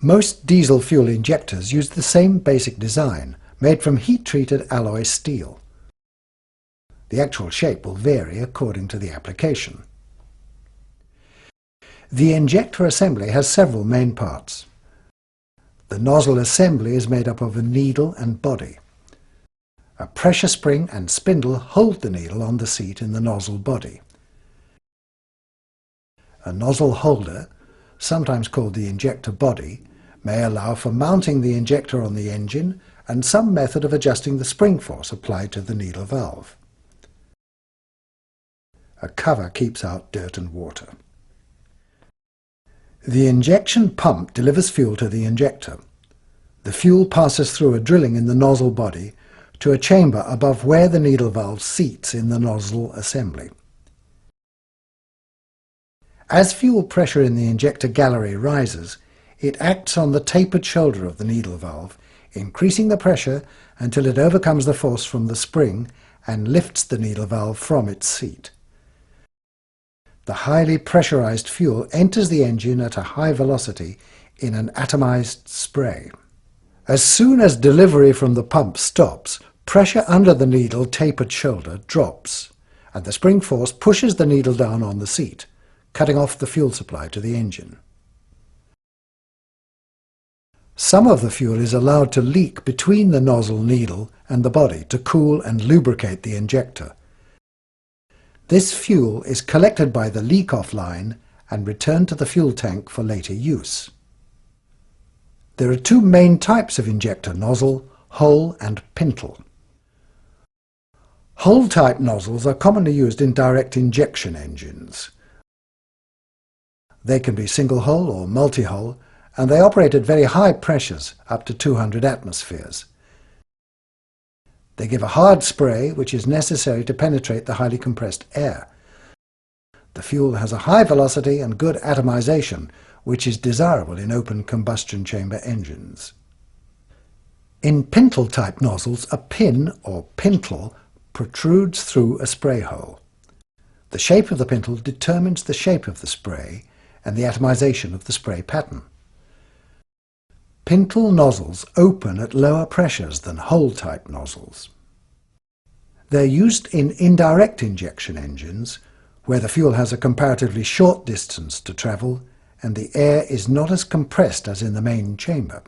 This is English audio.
Most diesel fuel injectors use the same basic design, made from heat-treated alloy steel. The actual shape will vary according to the application. The injector assembly has several main parts. The nozzle assembly is made up of a needle and body. A pressure spring and spindle hold the needle on the seat in the nozzle body. A nozzle holder, sometimes called the injector body, may allow for mounting the injector on the engine and some method of adjusting the spring force applied to the needle valve. A cover keeps out dirt and water. The injection pump delivers fuel to the injector. The fuel passes through a drilling in the nozzle body to a chamber above where the needle valve seats in the nozzle assembly. As fuel pressure in the injector gallery rises, it acts on the tapered shoulder of the needle valve, increasing the pressure until it overcomes the force from the spring and lifts the needle valve from its seat. The highly pressurized fuel enters the engine at a high velocity in an atomized spray. As soon as delivery from the pump stops, pressure under the needle tapered shoulder drops, and the spring force pushes the needle down on the seat, cutting off the fuel supply to the engine. Some of the fuel is allowed to leak between the nozzle needle and the body to cool and lubricate the injector. This fuel is collected by the leak-off line and returned to the fuel tank for later use. There are two main types of injector nozzle, hole and pintle. Hole-type nozzles are commonly used in direct injection engines. They can be single-hole or multi-hole, and they operate at very high pressures, up to 200 atmospheres. They give a hard spray which is necessary to penetrate the highly compressed air. The fuel has a high velocity and good atomization, which is desirable in open combustion chamber engines. In pintle-type nozzles, a pin, or pintle, protrudes through a spray hole. The shape of the pintle determines the shape of the spray and the atomization of the spray pattern. Pintle nozzles open at lower pressures than hole-type nozzles. They're used in indirect injection engines, where the fuel has a comparatively short distance to travel and the air is not as compressed as in the main chamber.